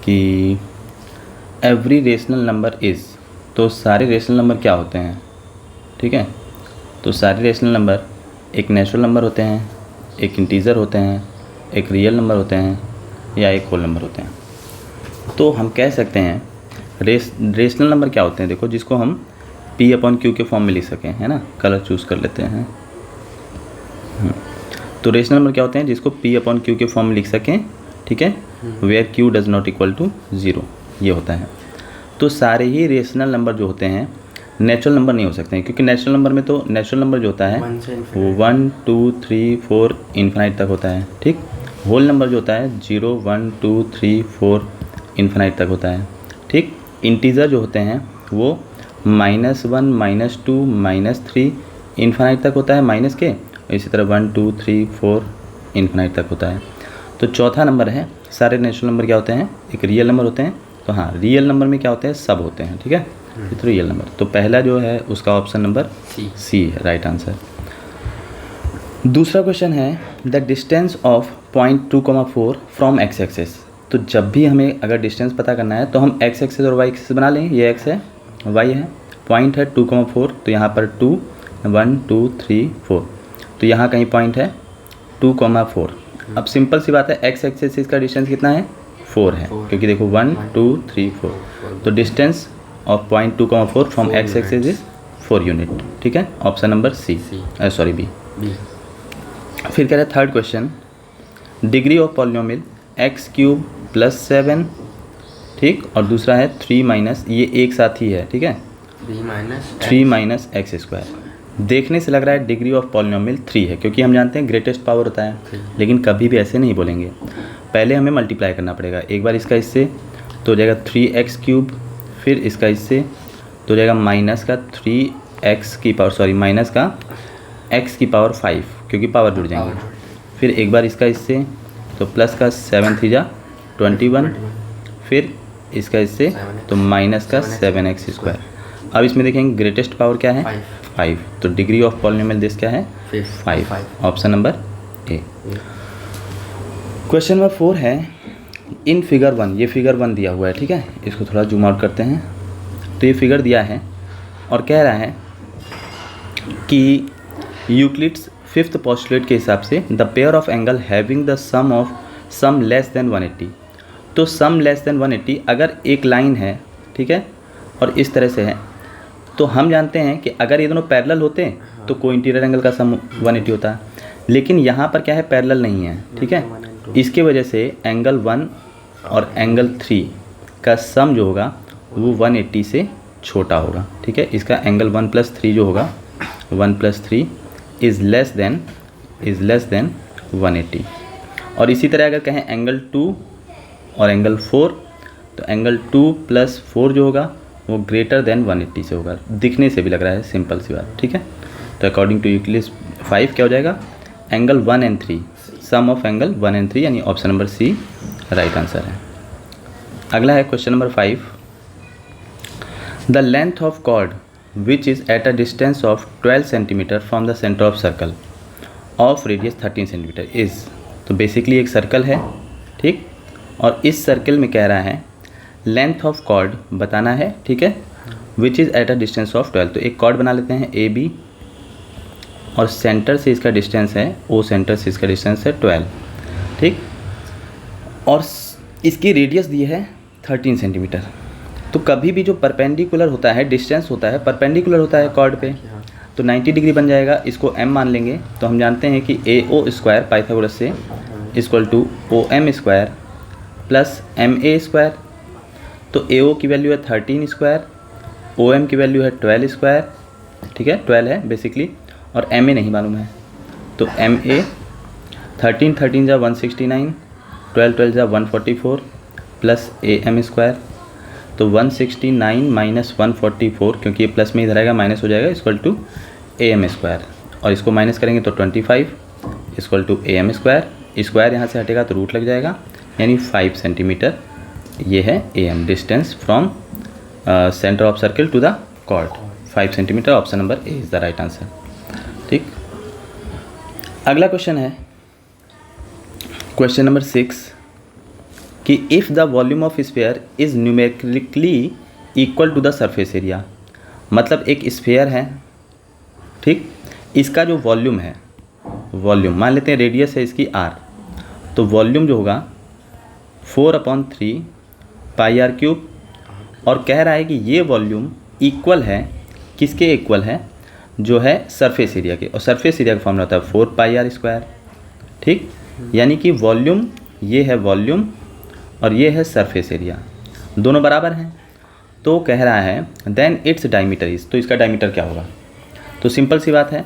कि every rational number is, तो सारे रेशनल नंबर क्या होते हैं, ठीक है। तो सारे रेशनल नंबर एक नेचुरल नंबर होते हैं, एक इंटीजर होते हैं, एक रियल नंबर होते हैं, या एक होल नंबर होते हैं। तो हम कह सकते हैं रेशनल नंबर क्या होते हैं, देखो, जिसको हम P/Q के फॉर्म में लिख सकें, है ना। कलर चूज़ कर लेते हैं। तो रेशनल नंबर क्या होते हैं जिसको P/Q के फॉर्म में लिख सकें, ठीक है, where Q does not equal to 0, ये होता है। तो सारे ही रेशनल नंबर जो होते हैं नेचुरल नंबर नहीं हो सकते हैं, क्योंकि नेचुरल नंबर में तो नेचुरल नंबर जो होता है वो 1 2 3 4 इन्फिनाइट तक होता है, ठीक। होल नंबर जो होता है 0 1 2 3 4 इन्फिनाइट तक होता है, ठीक। इंटीजर जो होते हैं वो -1 -2 -3 इन्फिनाइट तक होता है माइनस के, इसी तरह 1 2 3 4 इन्फिनाइट तक होता है। तो चौथा नंबर है, सारे नेचुरल नंबर क्या होते हैं, एक रियल नंबर होते हैं। तो हाँ, रियल नंबर में क्या होते हैं, सब होते हैं, ठीक है। ये तो रियल नंबर, तो पहला जो है उसका ऑप्शन नंबर सी है राइट आंसर। दूसरा क्वेश्चन है the distance of point 2,4 from x axis. तो जब भी हमें अगर डिस्टेंस पता करना है तो हम एक्स एक्सेस और वाई एक्सेस बना लें, ये एक्स है वाई है, पॉइंट है 2,4, तो यहाँ पर 2 1 2 3 4, तो यहाँ कहीं पॉइंट है 2,4। अब सिंपल सी बात है, एक्स एक्सेस इसका डिस्टेंस कितना है, 4 है, क्योंकि देखो 1 2 3 4, तो distance of point 2,4 from x axis is 4 unit, ठीक है। Option number C, sorry B. फिर कह रहे हैं third question, degree of polynomial x³ + 7, ठीक, और दूसरा है 3 माइनस, ये एक साथ ही है, ठीक है, 3 - x²। देखने से लग रहा है डिग्री ऑफ पॉलिनोमियल 3 है, क्योंकि हम जानते हैं ग्रेटेस्ट पावर होता है, लेकिन कभी भी ऐसे नहीं बोलेंगे, पहले हमें मल्टीप्लाई करना पड़ेगा। एक बार इसका इससे तो हो जाएगा 3x³, फिर इसका इससे तो हो जाएगा माइनस का 3x की पावर, सॉरी माइनस का x की पावर 5, क्योंकि पावर जुड़ जाएंगे। फिर एक बार इसका इससे तो प्लस का 7 3 21, फिर इसका इससे तो माइनस का 7x²। अब इसमें देखेंगे ग्रेटेस्ट पावर क्या है, 5, तो डिग्री ऑफ पॉलिनोमियल दिस क्या है, 5, ऑप्शन नंबर ए। क्वेश्चन नंबर 4 है इन फिगर 1, ये फिगर 1 दिया हुआ है, ठीक है, इसको थोड़ा जूम आउट करते हैं। तो ये फिगर दिया है और कह रहा है कि यूक्लिड्स 5th पोस्टुलेट के हिसाब से the pair of angle having the sum of sum less than 180। तो सम लेस देन 180 अगर एक लाइन है, ठीक है, और इस तरह से है, तो हम जानते हैं कि अगर ये दोनों पैरेलल होते हैं तो कोई इंटीरियर एंगल का सम 180 होता है, लेकिन यहाँ पर क्या है, पैरेलल नहीं है, ठीक है। इसके वजह से एंगल 1 और एंगल 3 का सम जो होगा वो 180 से छोटा होगा, ठीक है। इसका एंगल 1 + 3 जो होगा, 1 + 3 इज़ लेस देन 180। और इसी तरह अगर कहें एंगल 2 और एंगल 4, तो एंगल 2 + 4 जो होगा वो ग्रेटर देन 180 से होगा। दिखने से भी लग रहा है सिंपल सी बात, ठीक है। तो अकॉर्डिंग टू यूक्लिड्स 5 क्या हो जाएगा, एंगल 1 और 3, सम ऑफ एंगल 1 और 3, यानी option number C right answer है। अगला है question number 5, the length of chord which is at a distance of 12 centimetre from the centre of circle of radius 13 centimetre is. तो बेसिकली एक सर्कल है, ठीक, और इस सर्कल में कह रहा है लेंथ ऑफ कॉर्ड बताना है, ठीक है, विच is at a distance of 12। तो एक कॉर्ड बना लेते हैं AB, और सेंटर से इसका डिस्टेंस है, O सेंटर से इसका डिस्टेंस है 12, ठीक, और इसकी रेडियस दी है 13 सेंटीमीटर। तो कभी भी जो परपेंडिकुलर होता है, डिस्टेंस होता है परपेंडिकुलर होता है कॉर्ड पे, तो 90 डिग्री बन जाएगा। इसको m मान लेंगे, तो हम जानते हैं कि AO² पाइथागोरस से equal to OM² plus MA²। तो AO की वैल्यू है 13², OM की वैल्यू है 12², ठीक है, 12 है बेसिकली, और MA नहीं मालूम है, तो MA 13 13 जा 169, 12 12 जा 144 प्लस AM², तो 169 माइनस 144, क्योंकि ये प्लस में इधर आएगा माइनस हो जाएगा, इक्वल टू AM², और इसको माइनस करेंगे तो 25 इक्वल टू AM²। स्क्वायर यहाँ से हटेगा तो रूट लग जाएगा, यानी 5 सेंटीमीटर ये है AM distance from centre of circle to the chord, 5 centimetre. Option number A is the right answer, ठीक। अगला क्वेश्चन है क्वेश्चन नंबर 6 कि if the volume of sphere is numerically equal to the surface area, मतलब एक sphere है, ठीक, इसका जो वॉल्यूम है, वॉल्यूम मान लेते हैं रेडियस है इसकी r, तो वॉल्यूम जो होगा 4/3 पाई r क्यूब, और कह रहा है कि ये वॉल्यूम इक्वल है, किसके इक्वल है, जो है सरफेस एरिया के, और सरफेस एरिया का फॉर्मूला होता है 4 पाई r स्क्वायर, ठीक। यानी कि वॉल्यूम, ये है वॉल्यूम और ये है सरफेस एरिया, दोनों बराबर हैं। तो कह रहा है देन इट्स डायमीटर इज, तो इसका डायमीटर क्या होगा, तो सिंपल सी बात है,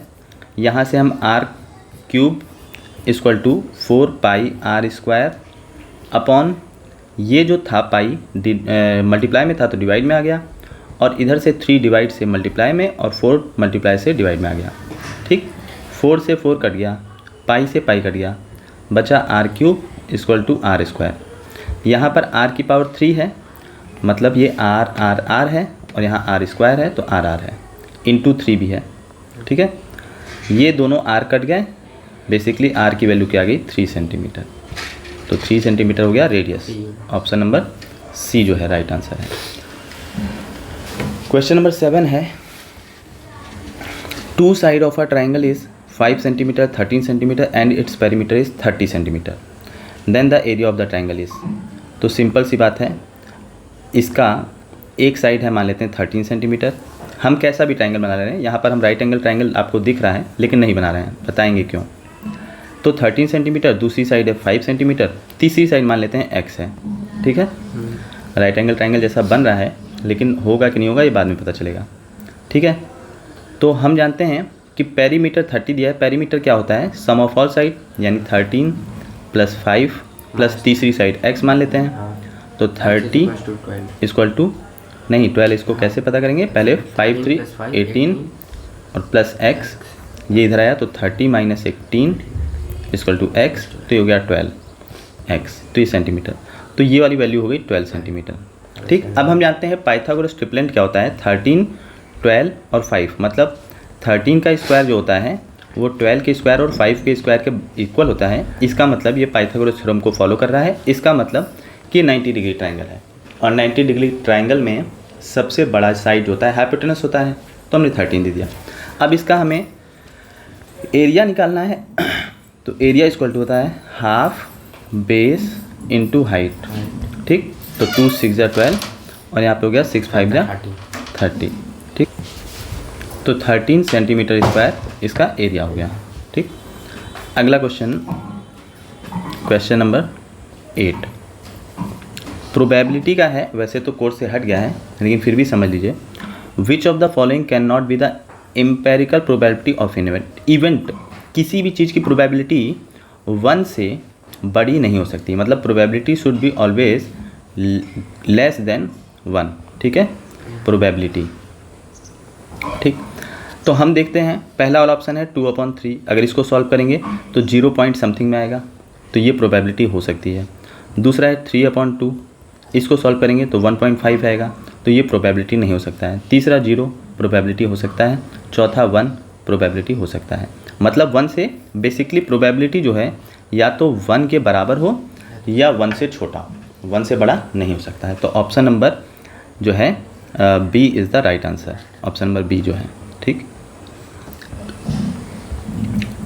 यहाँ से हम r cube equal to 4 pi r square upon ये जो था पाई मल्टीप्लाई में था तो डिवाइड में आ गया, और इधर से 3 डिवाइड से मल्टीप्लाई में और 4 मल्टीप्लाई से डिवाइड में आ गया, ठीक। 4 से 4 कट गया, पाई से पाई कट गया, बचा r cube equal to r square. यहाँ पर r की पावर 3 है, मतलब ये r है, और यहाँ r स्क्वायर है तो r है, इंटू 3 भी है, ठीक है। ये दोनों r कट गए, बेसिकली r की वैल्यू क्या आ गई 3 सेंटीमीटर, तो 3 सेंटीमीटर हो गया रेडियस। ऑप्शन नंबर सी जो है राइट आंसर है। क्वेश्चन नंबर 7 है, 2 side of a triangle is 5 centimetre 13 centimetre and its perimeter is 30 centimetre, then the area of the triangle is. तो सिंपल सी बात है, इसका एक साइड है मान लेते हैं 13 सेंटीमीटर, हम कैसा भी ट्राइंगल बना रहे हैं, यहाँ पर हम राइट एंगल ट्राइंगल आपको दिख रहा है लेकिन नहीं बना रहे हैं, बताएंगे क्यों। तो 13 सेंटीमीटर, दूसरी साइड है 5 सेंटीमीटर, तीसरी साइड मान लेते हैं x है, ठीक है। राइट एंगल ट्राइंगल जैसा बन रहा है, लेकिन होगा कि नहीं होगा ये बाद में पता चलेगा, ठीक है। तो हम जानते हैं कि पेरीमीटर 30 दिया है, पेरीमीटर क्या होता है, सम ऑफ ऑल साइड, यानी 13 प्लस 5 प्लस तीसरी साइड x मान लेते हैं, तो 30 इक्वल टू नहीं 12, इसको कैसे पता करेंगे, पहले 5 3 18 और प्लस x, ये इधर आया तो 30 माइनस 18 इक्वल टू x, तो ये हो गया 12x, तो ये सेंटीमीटर, तो ये वाली वैल्यू हो गई 12 सेंटीमीटर, ठीक। अब हम जानते हैं पाइथागोरस ट्रिपलेट क्या होता है, 13 12 और 5, मतलब 13 का स्क्वायर जो होता है वो 12 के स्क्वायर और 5 के स्क्वायर के इक्वल होता है। इसका मतलब ये पाइथागोरस थ्योरम को फॉलो कर रहा है, इसका मतलब कि 90 डिग्री ट्राइंगल है, और 90 डिग्री ट्राइंगल में सबसे बड़ा साइड होता है हाइपोटेनस होता है, तो हमने 13 दे दिया। अब इसका हमें एरिया निकालना है, तो एरिया इक्वल टू होता है हाफ बेस इंटू हाइट, ठीक। तो 2 6 जा 12 और यहाँ पे हो गया 6 5 जा 30, ठीक। तो 13 सेंटीमीटर स्क्वायर इसका एरिया हो गया, ठीक। अगला क्वेश्चन, क्वेश्चन नंबर 8 प्रोबेबिलिटी का है, वैसे तो कोर्स से हट गया है लेकिन फिर भी समझ लीजिए। Which of the following can not be the empirical probability of an event, किसी भी चीज़ की प्रोबेबिलिटी 1 से बड़ी नहीं हो सकती, मतलब probability should be always less than 1, ठीक है, प्रोबेबिलिटी, ठीक। तो हम देखते हैं, पहला वाला ऑप्शन है 2/3, अगर इसको सॉल्व करेंगे तो 0 पॉइंट समथिंग में आएगा, तो ये प्रोबेबिलिटी हो सकती है। दूसरा है 3/2, इसको सॉल्व करेंगे तो 1.5 आएगा, तो ये प्रोबेबिलिटी नहीं हो सकता है। तीसरा 0 प्रोबेबिलिटी हो सकता है, चौथा 1 प्रोबेबिलिटी हो सकता है, मतलब 1 से बेसिकली प्रोबेबिलिटी जो है या तो 1 के बराबर हो या 1 से छोटा हो, 1 से बड़ा नहीं हो सकता है। तो ऑप्शन नंबर जो है B is the right answer, option number B जो है, ठीक।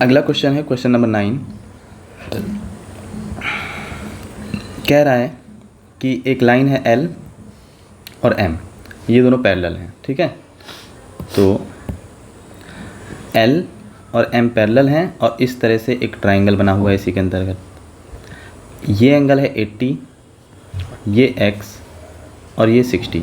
अगला क्वेश्चन है क्वेश्चन नंबर 9, कह रहा है कि एक लाइन है L और M, ये दोनों पैरेलल हैं, ठीक है। तो L और M पैरेलल हैं और इस तरह से एक ट्राइंगल बना हुआ है इसी के अंतर्गत, ये एंगल है 80, ये x और ये 60,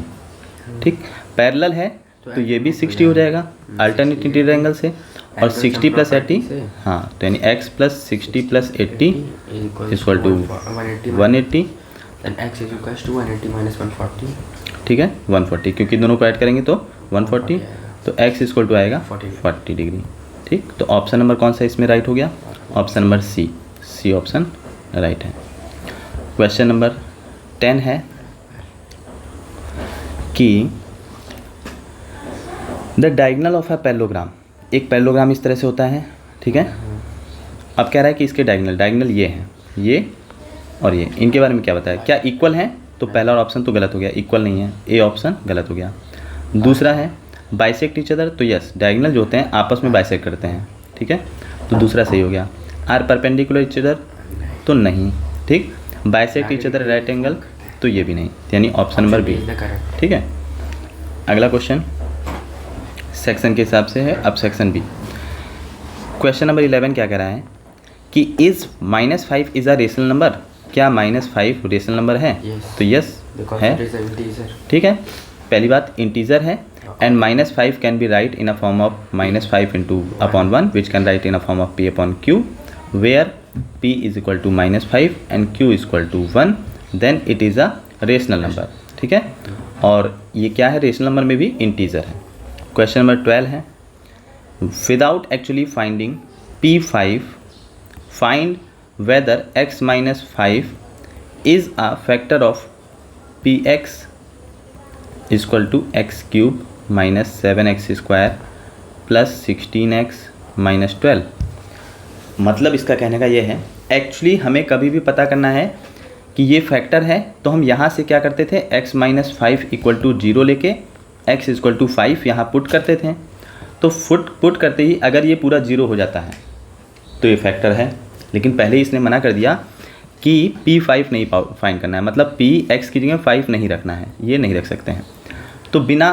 ठीक। पैरेलल है तो ये भी 60 हो जाएगा अल्टरनेटिव एंगल से, और 60 प्लस 80, हाँ, तो यानी x plus 60 plus 80 equal to 180, x is equal to 180 minus 140, ठीक है, 140, क्योंकि दोनों को ऐड करेंगे तो 140, तो x इक्वल टू आएगा 40 डिग्री, ठीक। तो ऑप्शन नंबर कौन सा इसमें राइट हो गया, option number C option right है। क्वेश्चन नंबर 10 है कि the diagonal of a parallelogram, एक पैरेललोग्राम इस तरह से होता है, ठीक है। अब कह रहा है कि इसके डायगोनल ये हैं, ये और ये, इनके बारे में क्या बताया, क्या इक्वल हैं? तो पहला ऑप्शन तो गलत हो गया, इक्वल नहीं है, ए ऑप्शन गलत हो गया। दूसरा है बाइसेक्ट ईच अदर, तो यस डायगोनल जो होते हैं आपस में बाइसेक्ट करते हैं, ठीक है, तो दूसरा सही हो गया। आर परपेंडिकुलर ईच अदर, तो नहीं, ठीक। Bisect each other right angle, तो ये भी नहीं, यानी ऑप्शन नंबर बी, ठीक है। अगला क्वेश्चन सेक्शन के हिसाब से है, अब सेक्शन बी। क्वेश्चन नंबर 11 क्या कह रहा है कि is -5 is a rational number, क्या -5 रेशनल नंबर है? तो यस है, ठीक है। पहली बात इंटीजर है and -5 can be write in a form of -5 / 1 which can write in a form of p/q where p is equal to -5 and q is equal to 1, then it is a rational number, ठीक है। और ये क्या है, rational number में भी integer है। Question number 12 है without actually finding p5 find whether x - 5 is a factor of px equal to x³ - 7x² plus 16x - 12। मतलब इसका कहने का ये है, एक्चुअली हमें कभी भी पता करना है कि ये फैक्टर है, तो हम यहाँ से क्या करते थे, x - 5 इक्वल टू 0 लेके x इक्वल टू 5 यहाँ पुट करते थे। तो पुट करते ही अगर ये पूरा 0 हो जाता है तो ये फैक्टर है, लेकिन पहले इसने मना कर दिया कि p5 नहीं फाइंड करना है, मतलब p x की जगह 5 नहीं रखना है, ये नहीं रख सकते हैं। तो बिना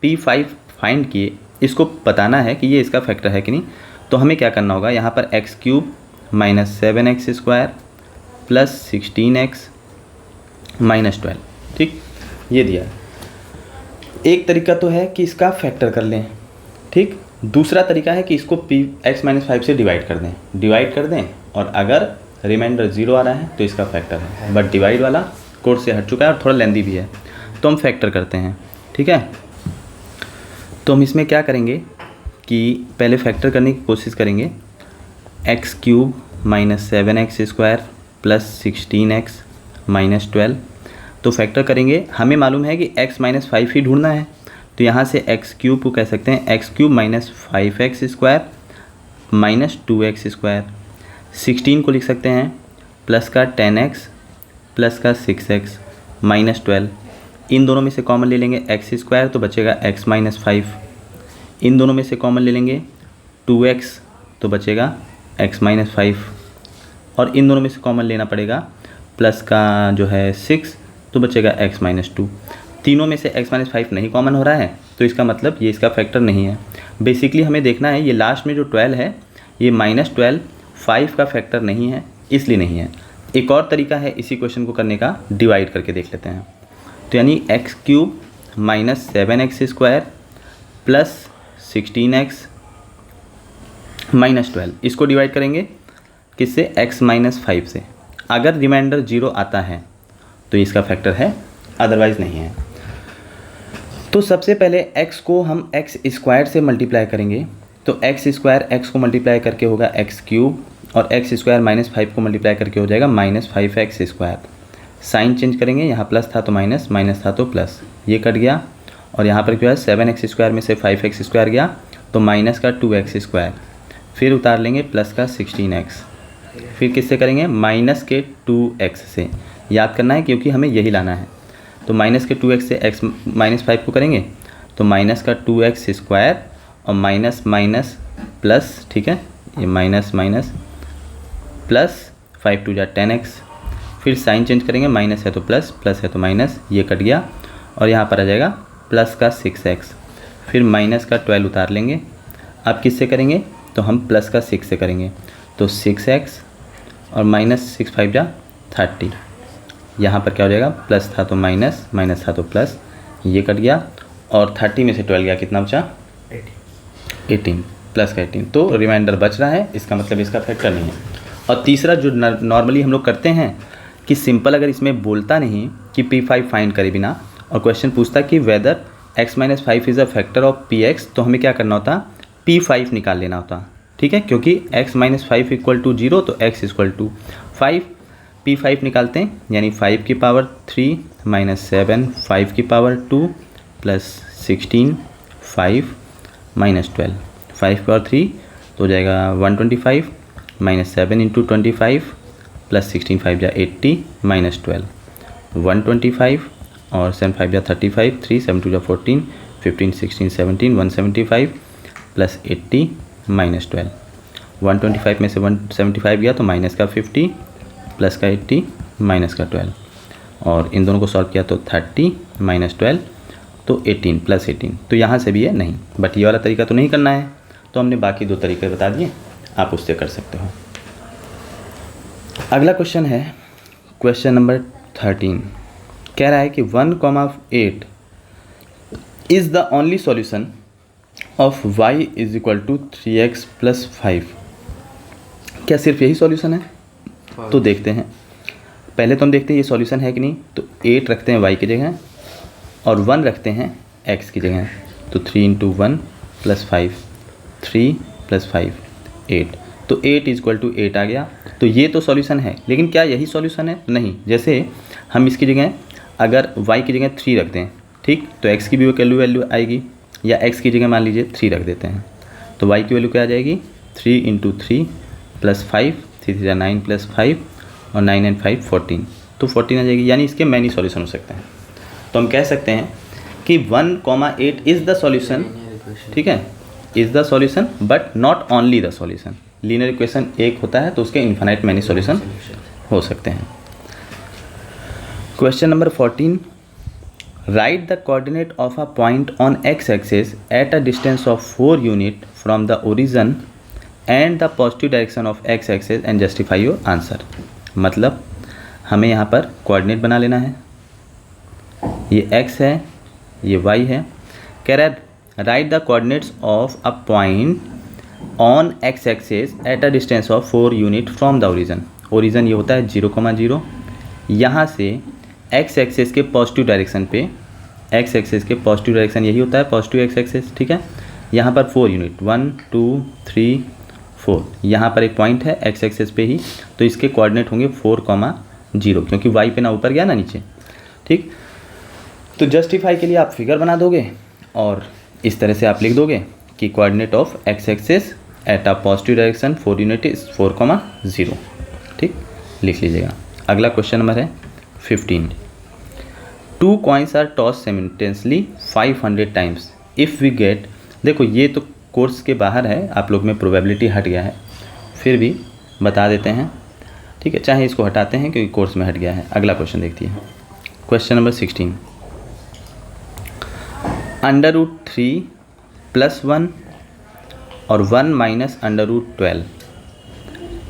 p5 फाइंड किए इसको बताना है कि ये इसका फैक्टर है कि नहीं, तो हमें क्या करना होगा, यहाँ पर x³ - 7x² प्लस 16x - 12, ठीक, ये दिया है। एक तरीका तो है कि इसका फैक्टर कर लें, ठीक। दूसरा तरीका है कि इसको x - 5 से डिवाइड कर दें और अगर रिमाइंडर 0 आ रहा है तो इसका फैक्टर है, बट डिवाइड वाला कोर्स से हट चुका है और थोड़ा लेंदी भी है, तो हम फैक्टर करते हैं, ठीक है। तो हम इसमें क्या करेंगे कि पहले फैक्टर करने की कोशिश करेंगे, x³ - 7x² प्लस 16x - 12, तो फैक्टर करेंगे। हमें मालूम है कि x - 5 ही ढूंढना है, तो यहाँ से x³ को कह सकते हैं x³ - 5x² - 2x², 16 को लिख सकते हैं प्लस का 10x प्लस का 6x - 12। इन दोनों में से कॉमन ले लेंगे x² तो बचेगा x - 5, इन दोनों में से कॉमन ले लेंगे 2x तो बचेगा x - 5, और इन दोनों में से कॉमन लेना पड़ेगा प्लस का जो है 6 तो बचेगा x - 2। तीनों में से x - 5 नहीं कॉमन हो रहा है, तो इसका मतलब ये इसका फैक्टर नहीं है। बेसिकली हमें देखना है ये लास्ट में जो 12 है, ये -12 5 का फैक्टर नहीं है, इसलिए नहीं है। एक और तरीका है इसी क्वेश्चन को करने का, डिवाइड करके देख लेते हैं। तो यानी x³ - 7x² प्लस 16x - 12, इसको डिवाइड करेंगे किससे, x - 5 से। अगर रिमाइंडर 0 आता है तो इसका फैक्टर है, अदरवाइज़ नहीं है। तो सबसे पहले x को हम x² से मल्टीप्लाई करेंगे, तो x² x को मल्टीप्लाई करके होगा x³ और x² - 5 को मल्टीप्लाई करके हो जाएगा -5x²। साइन चेंज करेंगे, यहाँ प्लस था तो माइनस, माइनस था तो प्लस, ये कट गया। और यहाँ पर क्या है, 7x² में से 5x² गया तो माइनस का 2x², फिर उतार लेंगे प्लस का 16x, फिर किससे करेंगे, माइनस के 2x से। याद करना है क्योंकि हमें यही लाना है। तो माइनस के 2x से x - 5 को करेंगे तो माइनस का 2x² और माइनस माइनस प्लस, ठीक है, ये माइनस माइनस प्लस 5 2 जा 10x, फिर साइन चेंज करेंगे, माइनस है तो प्लस, प्लस है तो माइनस, ये कट गया और यहाँ पर आ जाएगा प्लस का 6x, फिर माइनस का 12 उतार लेंगे। अब किससे करेंगे, तो हम प्लस का 6 से करेंगे, तो 6x और माइनस 6 5 जा 30, यहाँ पर क्या हो जाएगा, प्लस था तो माइनस, माइनस था तो प्लस, ये कट गया और 30 में से 12 गया, कितना बचा 18, प्लस का 18, तो रिमाइंडर बच रहा है, इसका मतलब इसका फैक्टर नहीं है। और तीसरा जो नॉर्मली हम लोग करते हैं कि सिंपल अगर इसमें बोलता नहीं कि p5 फाइंड करे बिना और क्वेश्चन पूछता कि whether x - 5 is a factor of px, तो हमें क्या करना होता, p5 निकाल लेना होता, ठीक है, क्योंकि x - 5 इक्वल टू 0 तो x इक्वल टू 5, p5 निकालते हैं, यानी 5 की पावर 3 - 7 5 की पावर 2 प्लस 16 5 - 12, 5 की पावर 3 तो हो जाएगा 125 -7 × 25 प्लस 16 5 जा 80 माइनस 12 125 और 7 5 जा 35 3 7 2 जा 14 15 16 17 175 प्लस 80 माइनस 12 125 में से 175 गया तो माइनस का 50 प्लस का 80 माइनस का 12 और इन दोनों को सॉल्व किया तो 30 माइनस 12 तो 18 प्लस 18। तो यहाँ से भी है नहीं, बट ये वाला तरीका तो नहीं करना है, तो हमने बाकी दो तरीके बता दिए, आप उससे कर सकते हो। अगला क्वेश्चन है क्वेश्चन नंबर 13। कह रहा है कि 1,8 is the only solution of y is equal to 3x plus 5। क्या सिर्फ यही सॉल्यूशन है? तो देखते हैं, पहले तो हम देखते हैं ये सॉल्यूशन है कि नहीं। तो 8 रखते हैं y की जगह और 1 रखते हैं x की जगह। तो 3 इंटू 1 प्लस 5 3 प्लस 5 8, तो 8 इज इक्वल टू 8 आ गया। तो ये तो सॉल्यूशन है, लेकिन क्या यही सॉल्यूशन है? नहीं। जैसे हम इसकी जगह अगर y की जगह 3 रख दें, ठीक, तो x की भी वैल्यू आएगी, या x की जगह मान लीजिए 3 रख देते हैं, तो y की वैल्यू क्या आ जाएगी? 3 इंटू 3 प्लस 5 3 3 9 प्लस 5 और 9 एंड 5 14, तो 14 आ जाएगी। यानी इसके मैनी सॉल्यूशन हो सकते हैं। तो हम कह सकते हैं कि 1,8 इज़ द सॉल्यूशन, ठीक है, is the solution but not only the solution. Linear equation एक होता है तो उसके इन्फिनाइट मैनी सॉल्यूशन हो सकते हैं। Question number 14, right the coordinate of a point on x axis at a distance of 4 unit from the origin and the positive direction of x axis and justify your answer. मतलब हमें यहाँ पर coordinate बना लेना है, ये x है, ये y है। कह रहा है right the coordinates of a point on x axis at a distance of 4 unit from the origin. Origin ये होता है 0,0, यहाँ से x एक्सिस के पॉजिटिव डायरेक्शन पे, x एक्सिस के पॉजिटिव डायरेक्शन यही होता है पॉजिटिव x एक्सिस, ठीक है। यहाँ पर 4 यूनिट 1 2 3 4, यहाँ पर एक पॉइंट है x एक्सिस पे ही, तो इसके कोऑर्डिनेट होंगे 4,0, क्योंकि y पे ना ऊपर गया ना नीचे, ठीक। तो जस्टिफाई के लिए आप फिगर बना दोगे और इस तरह से आप लिख दोगे कि coordinate of x axis at a positive direction 4 unit is 4,0, ठीक, लिख लीजिएगा। अगला क्वेश्चन नंबर है 15। 2 coins are toss simultaneously 500 times if we get. देखो ये तो कोर्स के बाहर है, आप लोग में प्रोबेबिलिटी हट गया है, फिर भी बता देते हैं, ठीक है, चाहे इसको हटाते हैं क्योंकि कोर्स में हट गया है। अगला क्वेश्चन देखती है, क्वेश्चन नंबर 16। √3 प्लस 1 और 1 माइनस √12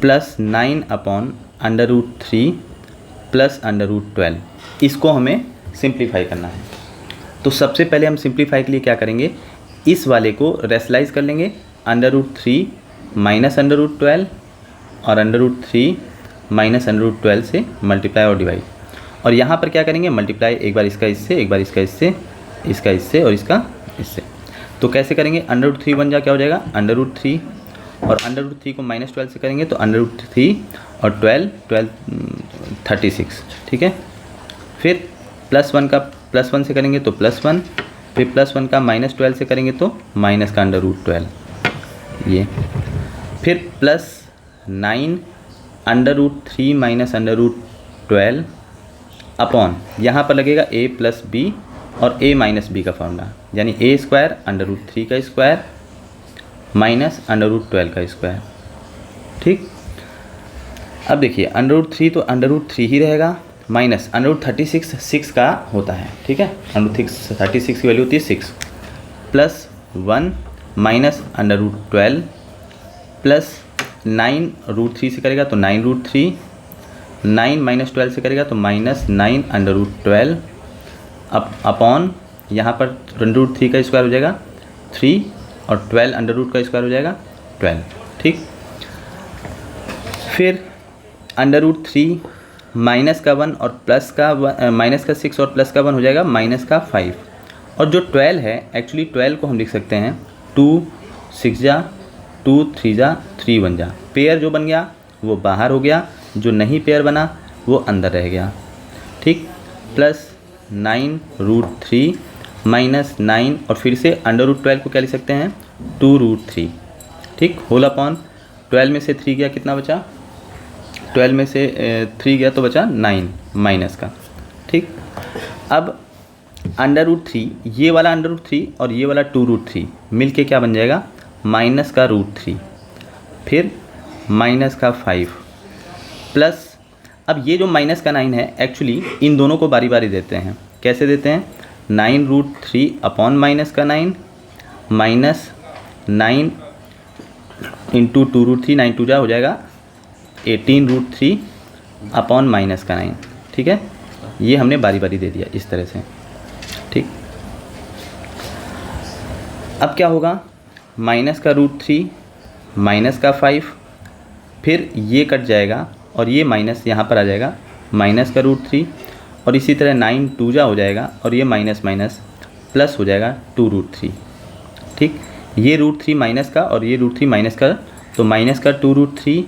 प्लस 9 अपॉन √3 प्लस √12, इसको हमें सिंप्लीफाई करना है। तो सबसे पहले हम सिंप्लीफाई के लिए क्या करेंगे, इस वाले को रेशनलाइज कर लेंगे, √3 माइनस √12 और √3 माइनस √12 से मल्टीप्लाई और डिवाइड, और यहाँ पर क्या करेंगे, मल्टीप्लाई एक बार इसका इससे, एक बार इसका इससे, इसका इससे और इसका इससे। तो कैसे करेंगे, √3 बन जा क्या हो जाएगा √3, और √3 को -12 से करेंगे तो √3 और 12 36, ठीक है। फिर +1 का +1 से करेंगे तो +1, फिर +1 का -12 से करेंगे तो माइनस का √12, ये फिर +9 √3 माइनस √12 अपॉन, यहाँ पर लगेगा a प्लस b और a माइनस b का फॉर्मूला, यानी a स्क्वायर √3 का स्क्वायर माइनस √12 का स्क्वायर, ठीक। अब देखिए √3 तो √3 ही रहेगा, माइनस √36 6 का होता है, ठीक है, √36 की वैल्यू होती है 6, प्लस 1 माइनस √12 प्लस 9 √3 से करेगा तो 9 9 माइनस 12 से करेगा तो -9 √12 अपॉन, यहाँ पर √3 का स्क्वायर हो जाएगा 3 और 12 √ का स्क्वायर हो जाएगा 12, ठीक। फिर √3 माइनस का 1 और प्लस का माइनस का 6 और प्लस का 1 हो जाएगा माइनस का 5, और जो 12 है एक्चुअली 12 को हम लिख सकते हैं 2 6 जा 2 3 जा 3 बन जा, पेयर जो बन गया वो बाहर हो गया, जो नहीं पेयर बना वो अंदर रह गया, ठीक। प्लस 9 √3 माइनस 9 और फिर से √12 को क्या लिख सकते हैं 2 √3, ठीक, होल अपॉन 12 में से 3 गया कितना बचा 12 में से 3 गया तो बचा 9 माइनस का। ठीक, अब √3, ये वाला √3 और ये वाला 2√3 मिल के क्या बन जाएगा, माइनस का √3, फिर माइनस का 5 प्लस, अब ये जो माइनस का 9 है एक्चुअली इन दोनों को बारी बारी देते हैं। कैसे देते हैं, 9√3 अपॉन माइनस का 9 माइनस 9 इंटू 2√3, 9 2 जा हो जाएगा 18√3 अपॉन माइनस का 9। ठीक है, ये हमने बारी बारी दे दिया इस तरह से। ठीक, अब क्या होगा, माइनस का √3 माइनस का 5, फिर ये कट जाएगा और ये माइनस यहाँ पर आ जाएगा, माइनस का √3 और इसी तरह 9 2 जा हो जाएगा और ये माइनस माइनस प्लस हो जाएगा 2√3। ठीक, ये √3 माइनस का और ये √3 माइनस का, तो माइनस का 2√3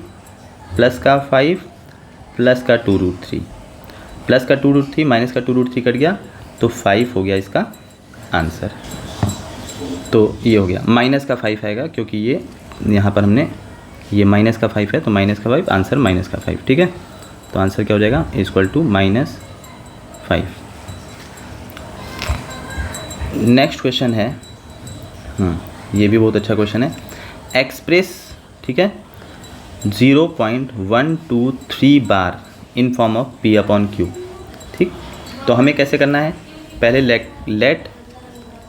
प्लस का 5 प्लस का 2√3, प्लस का 2√3 माइनस का 2√3 कट गया तो 5 हो गया इसका आंसर। तो ये हो गया, माइनस का 5 आएगा क्योंकि ये यहाँ पर हमने ये माइनस का 5 है तो माइनस का 5, आंसर माइनस का 5। ठीक है, तो आंसर क्या हो जाएगा, इक्वल टू -5। नेक्स्ट क्वेश्चन है, ये भी बहुत अच्छा क्वेश्चन है। एक्सप्रेस, ठीक है, 0.123 बार इन फॉर्म ऑफ P/Q। ठीक, तो हमें कैसे करना है, पहले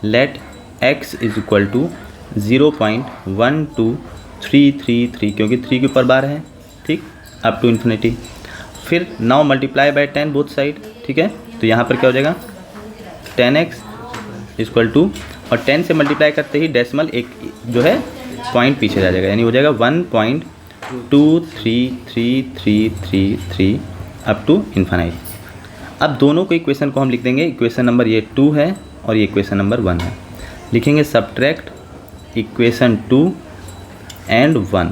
let x is equal to 0.12333 क्योंकि 3 के ऊपर बार है। ठीक, अप टू इन्फिनिटी, फिर now multiply by 10 both side. ठीक है, तो यहाँ पर क्या हो जाएगा, 10x इक्वल टू, और 10 से मल्टीप्लाई करते ही डेसिमल एक जो है पॉइंट पीछे जा जाएगा, यानी हो जाएगा 1.23333 अप टू इन्फिनिटी। अब दोनों को इक्वेशन को हम लिख देंगे, इक्वेशन नंबर ये 2 है और ये इक्वेशन नंबर 1 है। लिखेंगे सब्ट्रैक्ट इक्वेशन 2 एंड 1।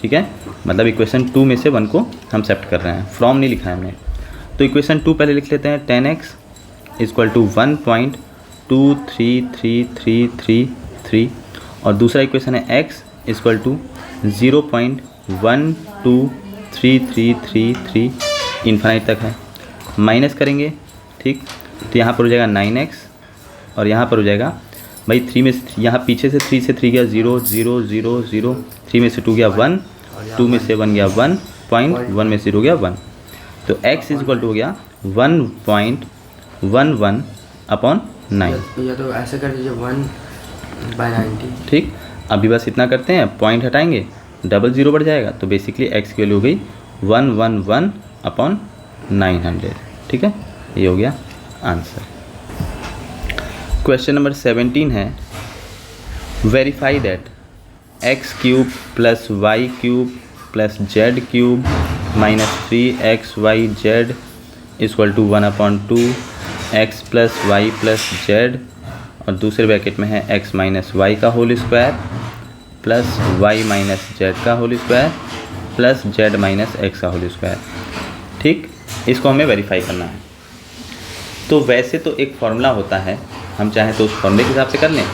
ठीक है, मतलब इक्वेशन 2 में से 1 को हम सेप्ट कर रहे हैं, फ्रॉम नहीं लिखा है हमने। तो इक्वेशन 2 पहले लिख लेते हैं, 10x इक्वल टू 1.23333 और दूसरा इक्वेशन है x इक्वल टू 0.12333 इन्फिनिटी तक है, माइनस करेंगे। ठीक, तो यहाँ पर हो जाएगा 9x और यहाँ पर हो जाएगा भाई 3 में से, यहाँ पीछे से 3 से 3 गया 0 0 0 0, 3 में से 2 गया 1, 2 में से 1 गया 1, 1 में से 0 गया 1, तो x इक्वल टू हो गया 1.11 अपॉन 9। या तो ऐसे कर दीजिए 1/90। ठीक, अभी बस इतना करते हैं, पॉइंट हटाएंगे, डबल 0 बढ़ जाएगा, तो बेसिकली x की वैल्यू हो गई 111 अपॉन 900। ठीक है, ये हो गया आंसर। क्वेश्चन नंबर 17 है, verify that x³ plus y³ plus z³ minus 3xyz equal to 1/2 x plus y plus z, और दूसरे ब्रैकेट में है x माइनस y का whole square plus y minus z का whole square plus z minus x का whole square. ठीक, इसको हमें वेरीफाई करना है। तो वैसे तो एक फॉर्मूला होता है, हम चाहें तो उस फॉर्मूले के हिसाब से कर लें,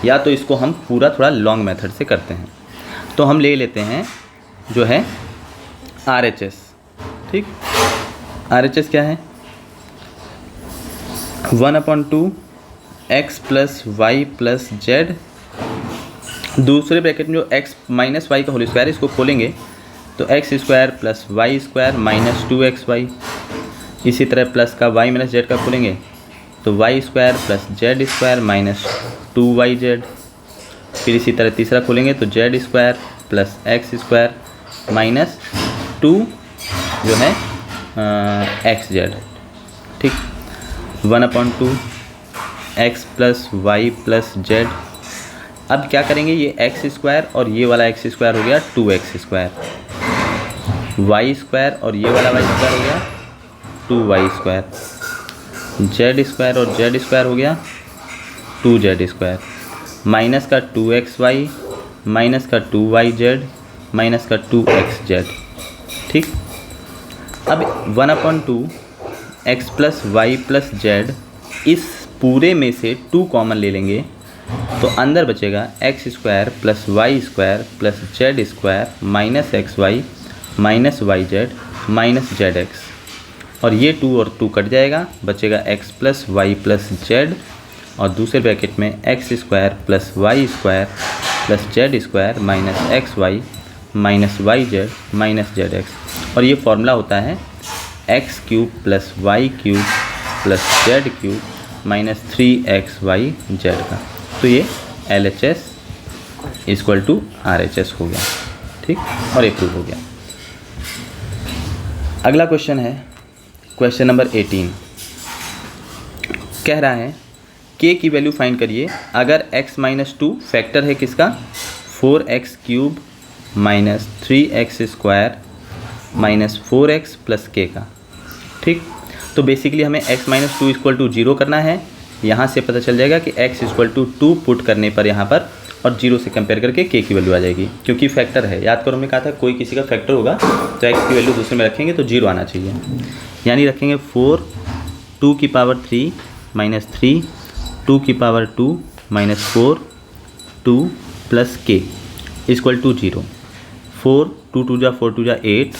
या तो इसको हम पूरा थोड़ा लॉन्ग मेथड से करते हैं। तो हम ले लेते हैं जो है RHS। ठीक, RHS क्या है, 1/2 x plus y plus z, दूसरे ब्रैकेट में जो x माइनस वाई का होल स्क्वायर, इसको खोलेंगे तो x² plus y square minus 2xy, इसी तरह प्लस का y माइनस जेड का खोलेंगे तो y² plus z² minus 2yz, फिर इसी तरह तीसरा खोलेंगे तो z² प्लस x² माइनस 2 जो है xz। ठीक, 1/2 x plus y plus z. अब क्या करेंगे, ये x² और ये वाला x² हो गया 2x², y² और ये वाला y² हो गया 2y², z² और z² हो गया 2z², माइनस का 2xy माइनस का 2yz माइनस का 2xz। ठीक, अब 1/2 x plus y plus z, इस पूरे में से 2 कॉमन ले लेंगे तो अंदर बचेगा x² plus y² plus z² minus xy minus yz minus z x, और ये 2 और 2 कट जाएगा, बचेगा x plus y plus z, और दूसरे ब्रैकेट में x square plus y square plus z square minus x y minus y z minus z x, और ये फॉर्मूला होता है x cube plus y cube plus z cube minus 3xy z का। तो ये LHS इक्वल टू RHS हो गया, ठीक, और ये प्रूव हो गया। अगला क्वेश्चन है क्वेश्चन नंबर 18, कह रहा है k की वैल्यू फाइंड करिए अगर x माइनस 2 फैक्टर है किसका, 4x cube minus 3x square minus 4x plus k का, ठीक। तो बेसिकली हमें x माइनस 2 इक्वल टू 0 करना है। यहाँ से पता चल जाएगा कि x इक्वल टू 2 पुट करने पर यहाँ पर और 0 से कंपेयर करके k की वैल्यू आ जाएगी, क्योंकि फैक्टर है। याद करो, हमने कहा था कोई किसी का फैक्टर होगा तो x की वैल्यू दूसरे में रखेंगे तो 0 आना चाहिए, यानी रखेंगे 4 2 की पावर 3 माइनस 3 2 की power 2 minus 4 2 plus k equal to 0। 4 2 2 जा 4 2 जा 8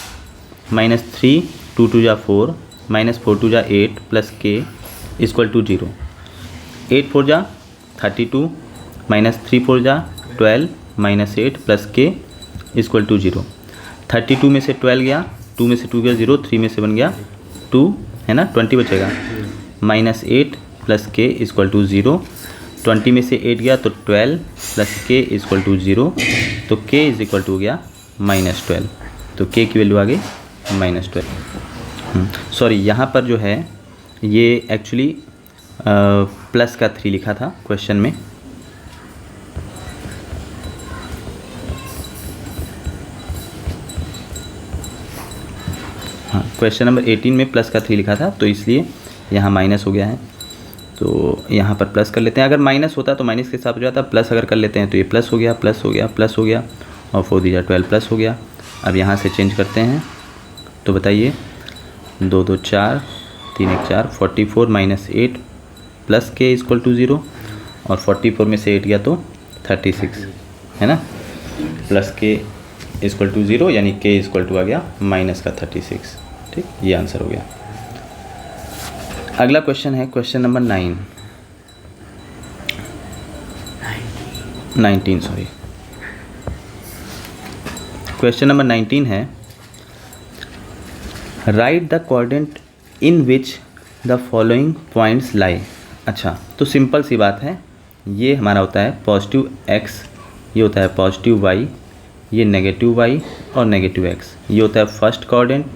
माइनस 3 2 2 जा 4 माइनस 4 2 जा 8 प्लस k इक्वल टू 0। 8 4 जा 32 माइनस 3 4 जा 12 minus 8 plus k equal to 0। 32 में से 12 गया, 2 में से 2 गया 0, 3 में से 1 गया 2, है ना, 20 बचेगा, minus 8 plus k equal to 0। 20 में से 8 गया तो 12 प्लस k इक्वल टू 0, तो k इज इक्वल टू हो गया माइनस 12, तो k की वैल्यू आ गई माइनस 12। सॉरी, यहाँ पर जो है ये एक्चुअली प्लस का 3 लिखा था क्वेश्चन में, हाँ, क्वेश्चन नंबर 18 में प्लस का 3 लिखा था तो इसलिए यहाँ माइनस हो गया है। तो यहाँ पर प्लस कर लेते हैं, अगर माइनस होता तो माइनस के साथ हो जाता, प्लस अगर कर लेते हैं तो ये प्लस हो गया प्लस हो गया प्लस हो गया, और 4 दिया 12 प्लस हो गया। अब यहाँ से चेंज करते हैं, तो बताइए 2 2 4 3 1 4 44 minus 8 plus k equal to 0, और 44 में से 8 गया तो 36, है ना, प्लस k इक्वल टू 0, यानी k इक्वल टू आ गया माइनस का 36, ठीक, ये आंसर हो गया। अगला क्वेश्चन है question number 19 sorry, question number 19 है right the coordinate in which the following points लाई। अच्छा, तो सिंपल सी बात है, ये हमारा होता है पॉजिटिव x, ये होता है पॉजिटिव y, ये नेगेटिव y और नेगेटिव x, ये होता है फर्स्ट कोऑर्डिनेट।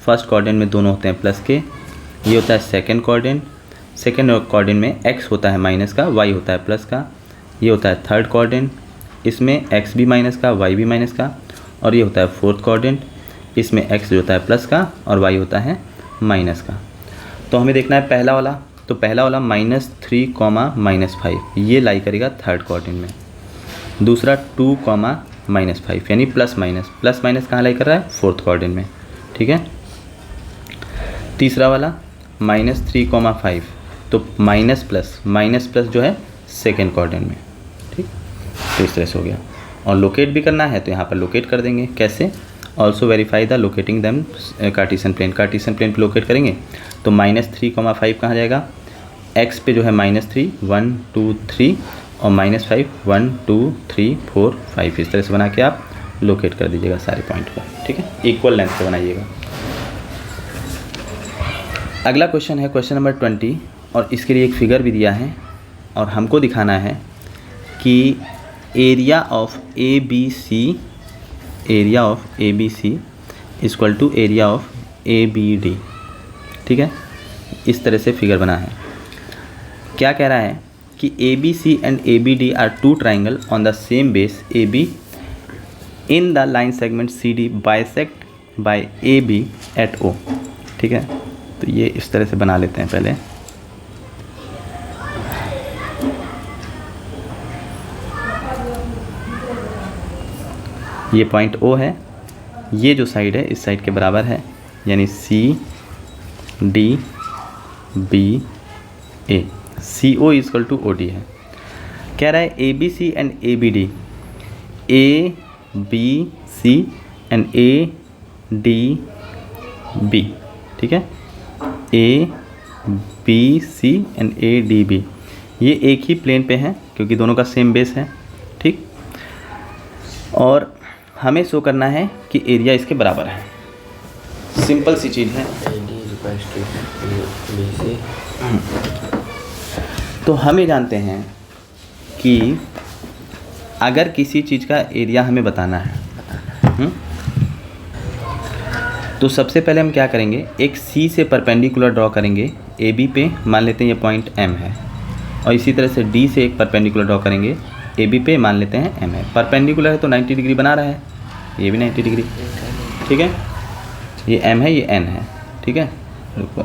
फर्स्ट कोऑर्डिनेट में दोनों होते हैं प्लस के। ये होता है सेकंड कोऑर्डिनेट, सेकंड कोऑर्डिनेट में x होता है माइनस का, y होता है प्लस का। ये होता है थर्ड कोऑर्डिनेट, इसमें x भी माइनस का y भी माइनस का। और ये होता है फोर्थ कोऑर्डिनेट, इसमें x जो होता है प्लस का और y होता है माइनस का। तो हमें देखना है पहला वाला, तो पहला वाला -3, -5 ये लाई करेगा थर्ड कोऑर्डिनेट में। दूसरा 2, -5 यानी प्लस माइनस कहाँ लाई कर रहा है, फोर्थ कोऑर्डिनेट में, ठीक है। तीसरा वाला -3, 5 तो माइनस प्लस जो है सेकेंड कोऑर्डिनेट में, ठीक। तो इस तरह से हो गया। और लोकेट भी करना है तो यहाँ पर लोकेट कर देंगे, कैसे, also verify the locating them Cartesian plane. Cartesian plane पे लोकेट करेंगे तो -3, 5 कहाँ जाएगा, x पे जो है -3 1 2 3 और -5 1 2 3 4 5, इस तरह से बना के आप लोकेट कर दीजिएगा सारे पॉइंट को, ठीक है, इक्वल लेंथ से बनाइएगा। अगला क्वेश्चन है क्वेश्चन नंबर 20, और इसके लिए एक फिगर भी दिया है और हमको दिखाना है कि area of A B C equal to area of A B D, ठीक है। इस तरह से फिगर बना है। क्या कह रहा है कि A B C and A B D are two triangle on the same base A B in the line segment C D bisect by A B at O, ठीक है। तो ये इस तरह से बना लेते हैं पहले। ये पॉइंट O है, ये जो साइड है इस साइड के बराबर है, यानी C D B A, CO इक्वल टू OD है। कह रहा है ABC and ABD, ABC and AD B, ठीक है, A B C and A D B, ये एक ही प्लेन पे हैं क्योंकि दोनों का सेम बेस है, ठीक। और हमें शो करना है कि एरिया इसके बराबर है, सिंपल सी चीज़ है। तो हम ये जानते हैं कि अगर किसी चीज़ का एरिया हमें बताना है, तो सबसे पहले हम क्या करेंगे, एक सी से परपेंडिकुलर ड्रॉ करेंगे ए बी पे, मान लेते हैं ये पॉइंट एम है, और इसी तरह से डी से एक परपेंडिकुलर ड्रॉ करेंगे ए बी पे, मान लेते हैं एम है। परपेंडिकुलर है तो 90 डिग्री बना रहा है, ये भी 90 डिग्री, ठीक है। ये एम है, ये एन है, ठीक है, रुको,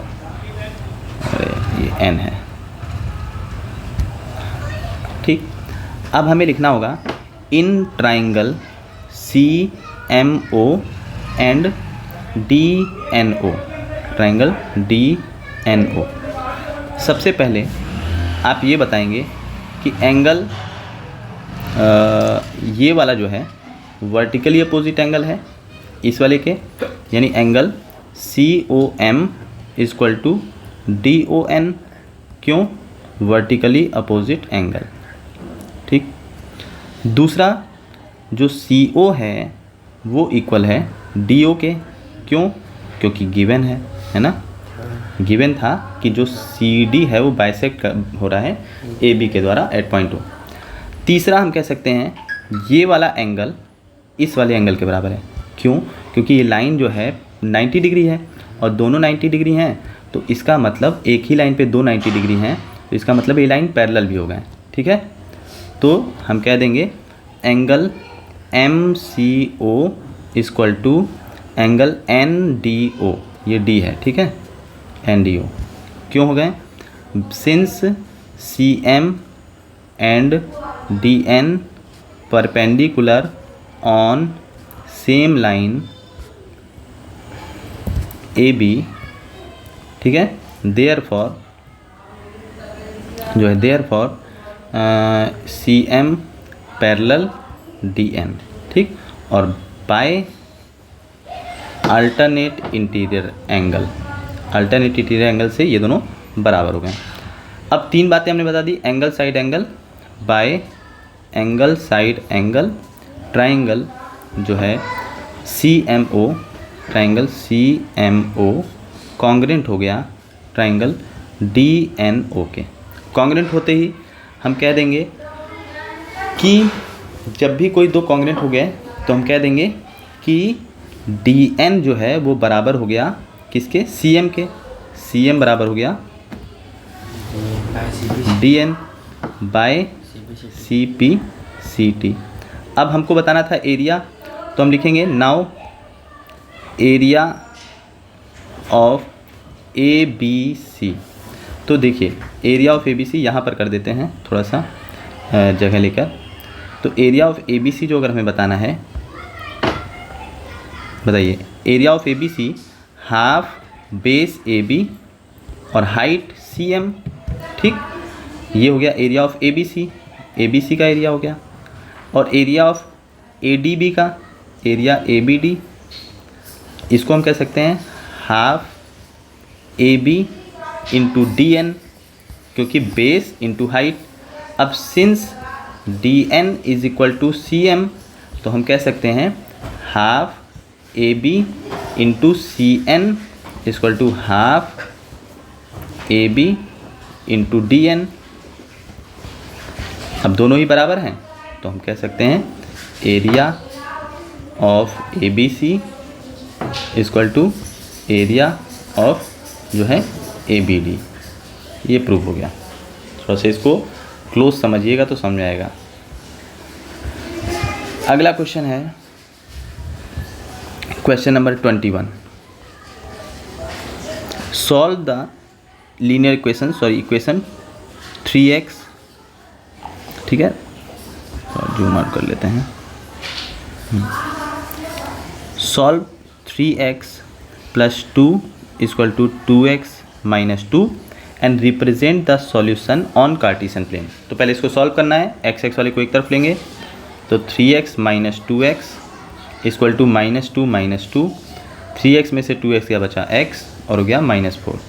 अरे ये एन है, ठीक। अब हमें लिखना होगा इन triangle C M O and D N O, triangle D N O. सबसे पहले आप ये बताएंगे कि एंगल ये वाला जो है वर्टिकली अपोजिट एंगल है इस वाले के, यानी angle C O M equal to D O N, क्यों, वर्टिकली अपोजिट एंगल, ठीक। दूसरा जो सी ओ है वो इक्वल है डी ओ के, क्यों, क्योंकि गिवन है ना, गिवन था कि जो सी डी है वो बाइसेक्ट हो रहा है ए बी के द्वारा एट पॉइंट ओ। तीसरा हम कह सकते हैं ये वाला एंगल इस वाले एंगल के बराबर है, क्यों, क्योंकि ये लाइन जो है 90 डिग्री है और दोनों 90 डिग्री हैं, तो इसका मतलब एक ही लाइन पे दो 90 डिग्री हैं, तो इसका मतलब ये लाइन पैरेलल भी हो गए, ठीक है। तो हम कह देंगे angle M C O equal to angle N D O, ये डी है, ठीक है, एन डी ओ क्यों हो गए, since C M and D N perpendicular on same line A B, ठीक है, देयरफॉर जो है therefore C M parallel D N, ठीक। और by alternate interior angle, alternate interior angle से ये दोनों बराबर हो गए। अब तीन बातें हमने बता दी, angle side angle, by angle side angle, triangle जो है C M O, triangle C M O congruent हो गया ट्राइंगल डी एन ओ के। कॉन्ग्रेंट होते ही हम कह देंगे कि जब भी कोई दो कॉन्ग्रेंट हो गए तो हम कह देंगे कि डी एन जो है वो बराबर हो गया किसके, सी एम के, सी एम बराबर हो गया D N by C P C T. अब हमको बताना था एरिया, तो हम लिखेंगे now area of A B C. तो देखिए area of A B C यहाँ पर कर देते हैं थोड़ा सा जगह लेकर। तो area of A B C जो अगर हमें बताना है, बताइए, area of A B C half base A B और हाइट सी एम, ठीक। ये हो गया area of A B C का एरिया हो गया। और area of A D B का, एरिया ए बी डी, इसको हम कह सकते हैं half A B into D N, क्योंकि बेस इंटू हाइट। अब since D N is equal to C M, तो हम कह सकते हैं half A B into C N equal to half A B into D N. अब दोनों ही बराबर हैं तो हम कह सकते हैं area of A B C equal to area of जो है ए बी डी। ये प्रूव हो गया। थोड़ा सा इसको क्लोज समझिएगा तो समझ आएगा। अगला क्वेश्चन है question number 21। Solve the linear equation, sorry equation 3x, ठीक है, जूम आउट कर लेते हैं। Solve 3x plus 2 equal to 2x minus 2 and represent the solution on Cartesian plane. तो पहले इसको सॉल्व करना है, एक्स एक्स वाले को एक तरफ लेंगे, तो 3x minus 2x equal to -2 -2 3x में से 2x क्या बचा x और हो गया -4।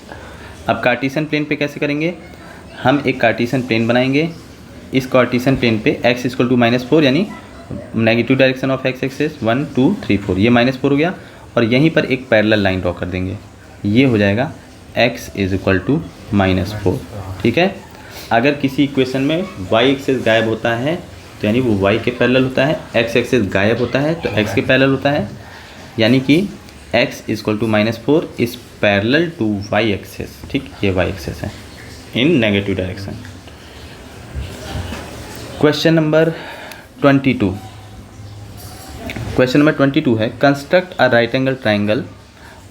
अब कार्टेशियन प्लेन पे कैसे करेंगे, हम एक कार्टेशियन प्लेन बनाएंगे। इस कार्टेशियन प्लेन पे x इक्वल टू -4 यानी negative direction of x axis 1 2 3 4, ये -4 हो गया। और यहीं पर एक पैरेलल लाइन ड्रॉ कर देंगे, ये हो जाएगा x इज इक्वल टू -4। ठीक है, अगर किसी इक्वेशन में y एक्सिस गायब होता है तो यानी वो y के पैरेलल होता है, x एक्सिस गायब होता है तो x के पैरेलल होता है, यानी कि x equal to -4 is parallel to y axis. ठीक, ये y एक्सिस है in negative direction. Question number 22, question number 22 है construct a right angle triangle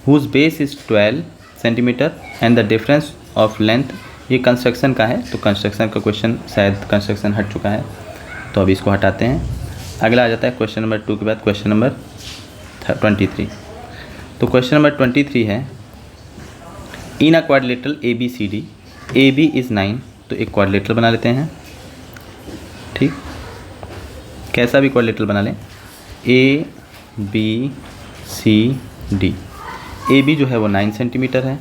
whose base is 12 centimetre and the difference of length. ये construction का है, तो construction का question शायद कंस्ट्रक्शन हट चुका है, तो अभी इसको हटाते हैं। अगला आ जाता है क्वेश्चन नंबर 2 के बाद क्वेश्चन नंबर 23। तो क्वेश्चन नंबर 23 है in a quadrilateral ABCD AB is 9, तो एक क्वाड्रिलेटरल बना लेते हैं। ठीक, कैसा भी क्वाड्रिलेटरल बना लें, ABCD। AB जो है वो 9 सेंटीमीटर है,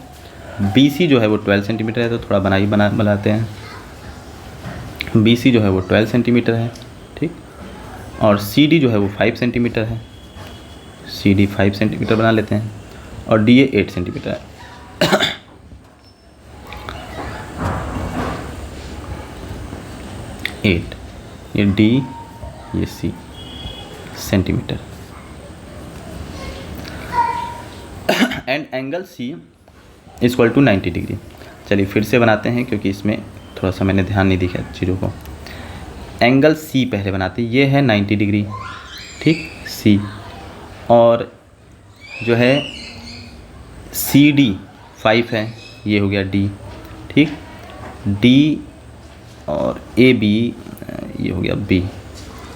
BC जो है वो 12 सेंटीमीटर है, तो थोड़ा बनाते हैं। BC जो है वो 12 सेंटीमीटर है। ठीक, और CD जो है वो 5 सेंटीमीटर है, CD 5 सेंटीमीटर बना लेते हैं, और DA 8 सेंटीमीटर है। एट, ये D ये C centimetre. And angle C equal to 90 degree. चलिए फिर से बनाते हैं, क्योंकि इसमें थोड़ा सा मैंने ध्यान नहीं दिया चीज़ों को। एंगल C पहले बनाते हैं, ये है 90 डिग्री। ठीक, C, और जो है CD 5 है, ये हो गया D। ठीक, D और AB ये हो गया B।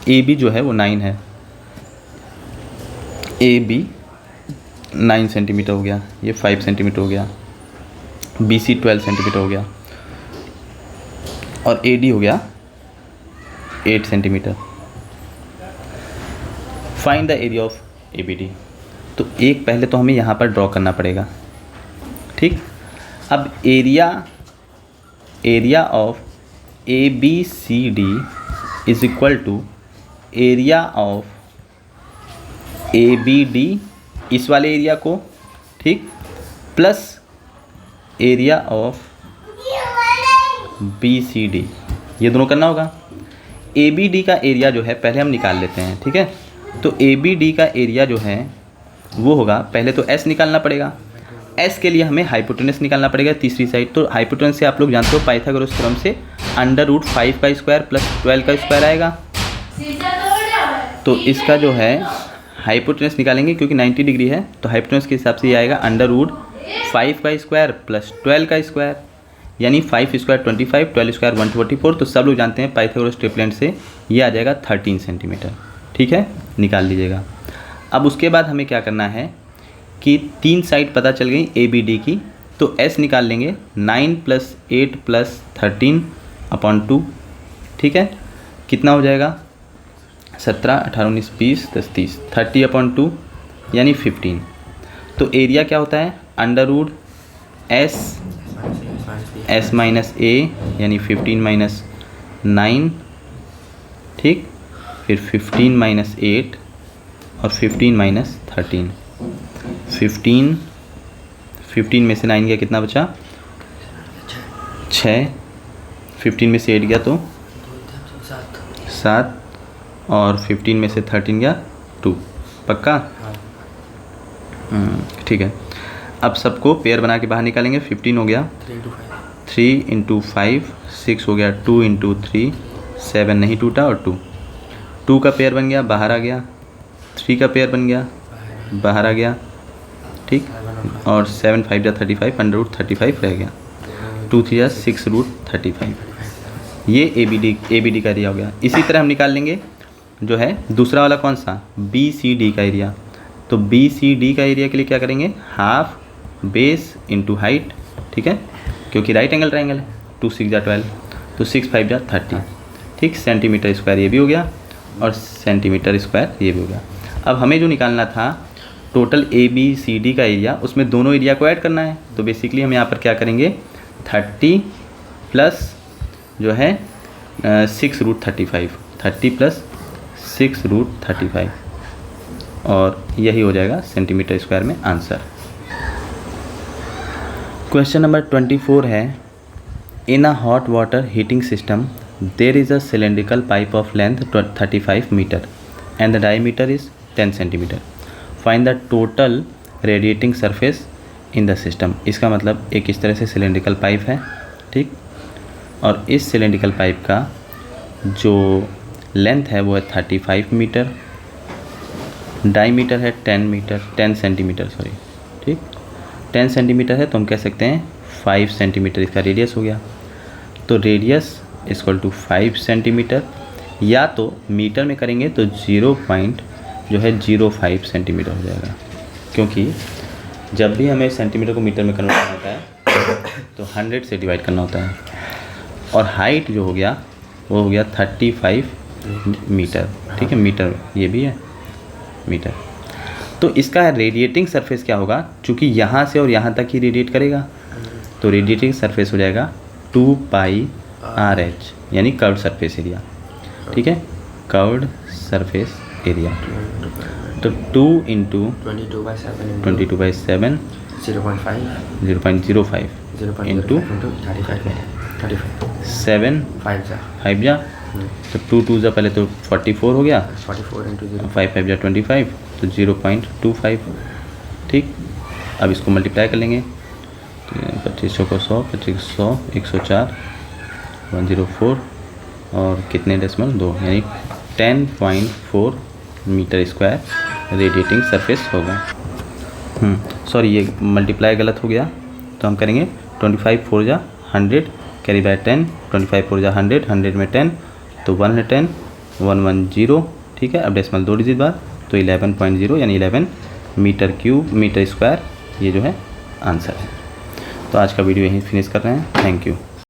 AB जो है वो 9 है, AB 9 सेंटीमीटर हो गया, ये 5 सेंटीमीटर हो गया। BC 12 सेंटीमीटर हो गया, और AD हो गया 8 centimetre. Find the area of ABD। तो एक पहले तो हमें यहाँ पर ड्रॉ करना पड़ेगा। ठीक, अब area of ABCD is equal to area of ABD, इस वाले एरिया को, ठीक, प्लस एरिया ऑफ BCD, ये दोनों करना होगा। ABD का एरिया जो है पहले हम निकाल लेते हैं। ठीक है, तो ABD का एरिया जो है वो होगा, पहले तो S निकालना पड़ेगा। S के लिए हमें हाइपोटेनस निकालना पड़ेगा तीसरी साइड। तो हाइपोटेनस से आप लोग जानते हो पाइथागोरस थ्योरम से √5 का स्क्वायर प्लस 12 का स्क्वायर आएगा। तो इसका जो है हाइपोटेनस निकालेंगे, क्योंकि 90 डिग्री है, तो हाइपोटेनस के हिसाब से ये आएगा √5 का स्क्वायर प्लस 12 का स्क्वायर, यानी 5 स्क्वायर 25, 12 स्क्वायर 144। तो सब लोग जानते हैं पाइथागोरस ट्रिपलेट से ये आ जाएगा 13 सेंटीमीटर। ठीक है, निकाल लीजिएगा। अब उसके बाद हमें क्या करना है कि 3 साइड पता चल गई ABD की, तो S निकाल लेंगे, 9 + 8 + 13/2। ठीक है, कितना हो जाएगा, 17, 18, 19, 20, 10, 30, 30/2 यानी 15। तो एरिया क्या होता है, √S - A यानी 15 - 9। ठीक, फिर 15 - 8 और 15 - 13। 15 में से 9 गया, कितना बचा, 6। 15 में से 8 गया तो 7, और 15 में से 13 गया 2। पक्का? ठीक है, अब सबको पेयर बना के बाहर निकालेंगे। 15 हो गया 3 × 5, 6 हो गया 2 × 3, 7 नहीं टूटा, और 2 का पेयर बन गया, बाहर आ गया। 3 का पेयर बन गया, बाहर आ गया। ठीक, और 7 × 5 = 35, √35 रह गया। 2 × 3 = 6 √35। ये ABD का एरिया हो गया। इसी तरह हम निकाल लेंगे जो है दूसरा वाला, कौन सा, BCD का एरिया। तो BCD का एरिया के लिए क्या करेंगे, हाफ बेस इंटू हाइट। ठीक है, क्योंकि राइट एंगल ट्राइंगल है। 2 × 6 = 12, तो 6 × 5 = 30। ठीक, सेंटीमीटर स्क्वायर ये भी हो गया, और सेंटीमीटर स्क्वायर ये भी हो गया। अब हमें जो निकालना था टोटल ABCD का एरिया, उसमें दोनों एरिया को ऐड करना है। तो बेसिकली हम यहाँ पर क्या करेंगे, 30 प्लस जो है 6√35, 30 प्लस 6√35, और यही हो जाएगा सेंटीमीटर स्क्वायर में आंसर। क्वेश्चन नंबर 24 है, in a hot water heating system there is a cylindrical pipe of length 35 metre and the diameter is 10 centimetre, find the total radiating surface in the system. इसका मतलब एक इस तरह से cylindrical pipe है, ठीक, और इस सिलेंड्रिकल पाइप का जो लेंथ है वो है 35 मीटर, डायमीटर है 10 सेंटीमीटर, सॉरी, ठीक, 10 सेंटीमीटर है, तो हम कह सकते हैं 5 सेंटीमीटर इसका रेडियस हो गया। तो रेडियस इक्वल टू 5 सेंटीमीटर, या तो मीटर में करेंगे तो 0.05 सेंटीमीटर हो जाएगा, क्योंकि जब भी हमें सेंटीमीटर को मीटर में कन्वर्ट करना होता है तो 100 से डिवाइड करना होता है। और हाइट जो हो गया वो हो गया 35 मीटर, ठीक है, मीटर ये भी है मीटर। तो इसका रेडिएटिंग सरफेस क्या होगा, चूँकि यहाँ से और यहाँ तक ही रेडिएट करेगा, तो रेडिएटिंग सरफेस हो जाएगा 2πRH, यानी कर्व्ड सरफेस एरिया, ठीक है, कर्व्ड सरफेस एरिया। तो 2 इंटू 22/7 0.05 इंटू 7 5 जा, तो 2 2 जा पहले तो 44 हो गया, 5 5 जा 25, तो 0.25, ठीक। अब इसको मल्टीप्लाई कर लेंगे, 2500 को 100, 2500 104 104 और कितने डेसिमल 2, यानी 10.4 मीटर स्क्वायर रेडिएटिंग सरफेस होगा। सॉरी, ये मल्टीप्लाई गलत हो गया, तो हम करेंगे 25 4 जा 100 कैरी बाय 10, 25 4 जा 100, 100 में 10 तो 110 110, ठीक है। अब डेसिमल 2 डिजिट बाद, तो 11.0 यानी 11 मीटर स्क्वायर ये जो है आंसर है। तो आज का वीडियो यहीं फिनिश कर रहे हैं। Thank you.